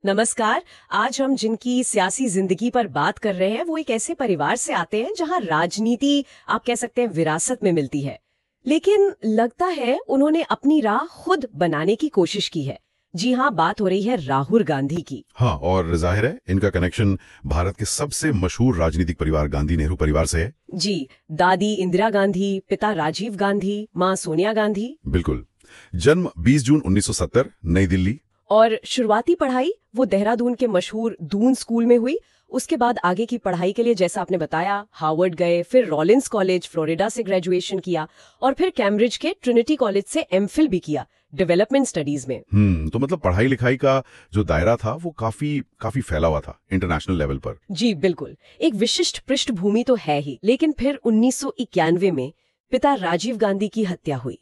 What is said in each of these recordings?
नमस्कार। आज हम जिनकी सियासी जिंदगी पर बात कर रहे हैं वो एक ऐसे परिवार से आते हैं जहां राजनीति आप कह सकते हैं विरासत में मिलती है, लेकिन लगता है उन्होंने अपनी राह खुद बनाने की कोशिश की है। जी हाँ, बात हो रही है राहुल गांधी की। हाँ, और जाहिर है इनका कनेक्शन भारत के सबसे मशहूर राजनीतिक परिवार गांधी नेहरू परिवार से है। जी, दादी इंदिरा गांधी, पिता राजीव गांधी, माँ सोनिया गांधी। बिल्कुल। जन्म 20 जून 1970, नई दिल्ली। और शुरुआती पढ़ाई वो देहरादून के मशहूर दून स्कूल में हुई। उसके बाद आगे की पढ़ाई के लिए जैसा आपने बताया हार्वर्ड गए, फिर रॉलिंस कॉलेज फ्लोरिडा से ग्रेजुएशन किया और फिर कैम्ब्रिज के ट्रिनिटी कॉलेज से एमफिल भी किया डेवलपमेंट स्टडीज में। तो मतलब पढ़ाई लिखाई का जो दायरा था वो काफी फैला हुआ था इंटरनेशनल लेवल पर। जी बिल्कुल, एक विशिष्ट पृष्ठभूमि तो है ही, लेकिन फिर 1991 में पिता राजीव गांधी की हत्या हुई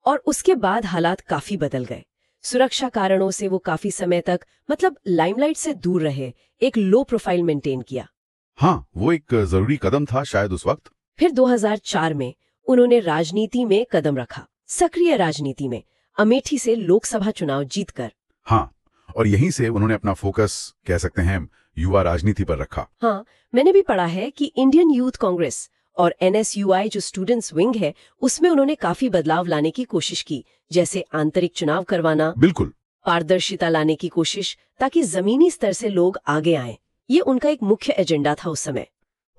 और उसके बाद हालात काफी बदल गए। सुरक्षा कारणों से वो काफी समय तक मतलब लाइमलाइट से दूर रहे, एक लो प्रोफाइल मेंटेन किया। हाँ, वो एक जरूरी कदम था शायद उस वक्त। फिर 2004 में उन्होंने राजनीति में कदम रखा, सक्रिय राजनीति में, अमेठी से लोकसभा चुनाव जीतकर। हाँ, और यहीं से उन्होंने अपना फोकस कह सकते हैं युवा राजनीति पर रखा। हाँ, मैंने भी पढ़ा है कि इंडियन यूथ कांग्रेस और NSUI जो स्टूडेंट्स विंग है उसमें उन्होंने काफी बदलाव लाने की कोशिश की, जैसे आंतरिक चुनाव करवाना, बिल्कुल, पारदर्शिता लाने की कोशिश ताकि जमीनी स्तर से लोग आगे आएं। ये उनका एक मुख्य एजेंडा था उस समय।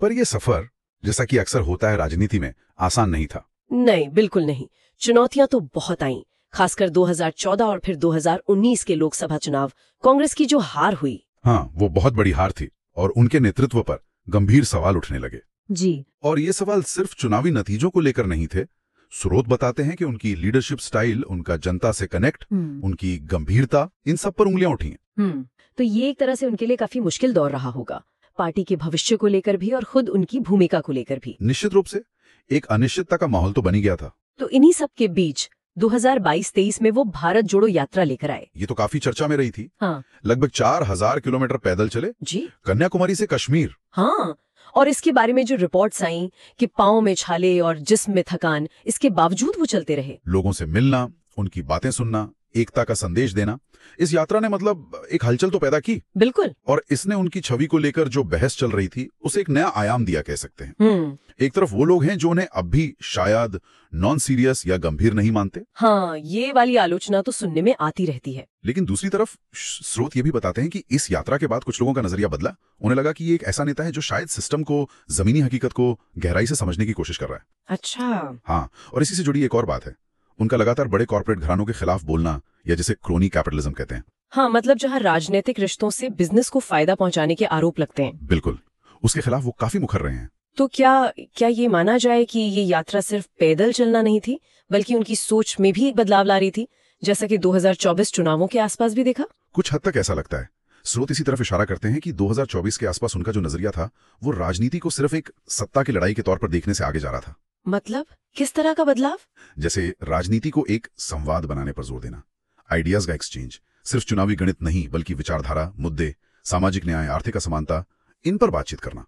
पर यह सफर जैसा कि अक्सर होता है राजनीति में आसान नहीं था। नहीं, बिल्कुल नहीं। चुनौतियां तो बहुत आईं, खासकर 2014 और फिर 2019 के लोकसभा चुनाव। कांग्रेस की जो हार हुई, हाँ, वो बहुत बड़ी हार थी और उनके नेतृत्व पर गंभीर सवाल उठने लगे। जी, और ये सवाल सिर्फ चुनावी नतीजों को लेकर नहीं थे। स्रोत बताते हैं कि उनकी लीडरशिप स्टाइल, उनका जनता से कनेक्ट, उनकी गंभीरता, इन सब पर उंगलियां उठी हैं। तो ये एक तरह से उनके लिए काफी मुश्किल दौर रहा होगा, पार्टी के भविष्य को लेकर भी और खुद उनकी भूमिका को लेकर भी। निश्चित रूप से एक अनिश्चितता का माहौल तो बनी गया था। तो इन्हीं सब के बीच 2022-23 में वो भारत जोड़ो यात्रा लेकर आए। ये तो काफी चर्चा में रही थी। हाँ, लगभग 4000 किलोमीटर पैदल चले, जी कन्याकुमारी से कश्मीर। हाँ, और इसके बारे में जो रिपोर्ट्स आई कि पाँव में छाले और जिस्म में थकान, इसके बावजूद वो चलते रहे। लोगों से मिलना, उनकी बातें सुनना, एकता का संदेश देना, इस यात्रा ने मतलब एक हलचल तो पैदा की। बिल्कुल। और इसने उनकी छवि को लेकर जो बहस चल रही थी उसे एक नया आयाम दिया, कह सकते हैं। एक तरफ वो लोग हैं जो उन्हें अब भी शायद नॉन सीरियस या गंभीर नहीं मानते। हाँ, ये वाली आलोचना तो सुनने में आती रहती है। लेकिन दूसरी तरफ स्रोत ये भी बताते हैं कि इस यात्रा के बाद कुछ लोगों का नजरिया बदला। उन्हें लगा कि ये एक ऐसा नेता है जो शायद सिस्टम को, जमीनी हकीकत को गहराई से समझने की कोशिश कर रहा है। अच्छा। हाँ, और इसी से जुड़ी एक और बात है, उनका लगातार बड़े कॉर्पोरेट घरानों के खिलाफ बोलना, या जिसे क्रोनी कैपिटलिज्म कहते हैं। हाँ, मतलब जहाँ राजनीतिक रिश्तों से बिजनेस को फायदा पहुंचाने के आरोप लगते हैं। बिल्कुल, उसके खिलाफ वो काफी मुखर रहे हैं। तो क्या ये माना जाए कि ये यात्रा सिर्फ पैदल चलना नहीं थी, बल्कि उनकी सोच में भी एक बदलाव ला रही थी, जैसा कि 2024 चुनावों के आसपास भी देखा? कुछ हद तक ऐसा लगता है। स्रोत इसी तरफ इशारा करते हैं कि 2024 के आसपास उनका जो नजरिया था वो राजनीति को सिर्फ एक सत्ता की लड़ाई के तौर पर देखने से आगे जा रहा था। मतलब किस तरह का बदलाव? जैसे राजनीति को एक संवाद बनाने पर जोर देना, आइडियाज का एक्सचेंज, सिर्फ चुनावी गणित नहीं बल्कि विचारधारा, मुद्दे, सामाजिक न्याय, आर्थिक असमानता, इन पर बातचीत करना।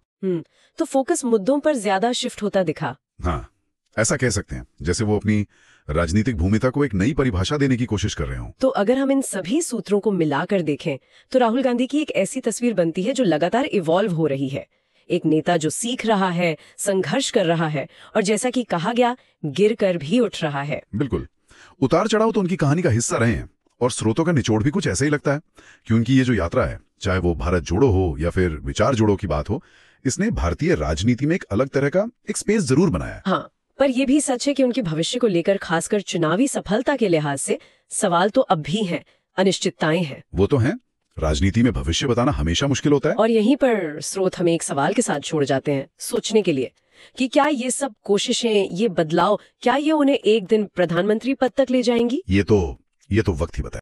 तो फोकस मुद्दों पर ज्यादा शिफ्ट होता दिखा। हाँ, ऐसा कह सकते हैं, जैसे वो अपनी राजनीतिक भूमिका को एक नई परिभाषा देने की कोशिश कर रहे हो। तो अगर हम इन सभी सूत्रों को मिलाकर देखें तो राहुल गांधी की एक ऐसी तस्वीर बनती है जो लगातार इवॉल्व हो रही है। एक नेता जो सीख रहा है, संघर्ष कर रहा है और जैसा कि कहा गया, गिर कर भी उठ रहा है। बिल्कुल, उतार चढ़ाव तो उनकी कहानी का हिस्सा रहे हैं और स्रोतों का निचोड़ भी कुछ ऐसा ही लगता है कि उनकी ये जो यात्रा है, चाहे वो भारत जोड़ो हो या फिर विचार जोड़ो की बात हो, इसने भारतीय राजनीति में एक अलग तरह का एक स्पेस जरूर बनाया। हाँ, पर यह भी सच है कि उनके भविष्य को लेकर खासकर चुनावी सफलता के लिहाज से सवाल तो अब भी हैं, अनिश्चितताएं हैं। वो तो हैं, राजनीति में भविष्य बताना हमेशा मुश्किल होता है। और यहीं पर स्रोत हमें एक सवाल के साथ छोड़ जाते हैं सोचने के लिए कि क्या ये सब कोशिशें, ये बदलाव, क्या ये उन्हें एक दिन प्रधानमंत्री पद तक ले जाएंगी? ये तो वक्त ही बताए।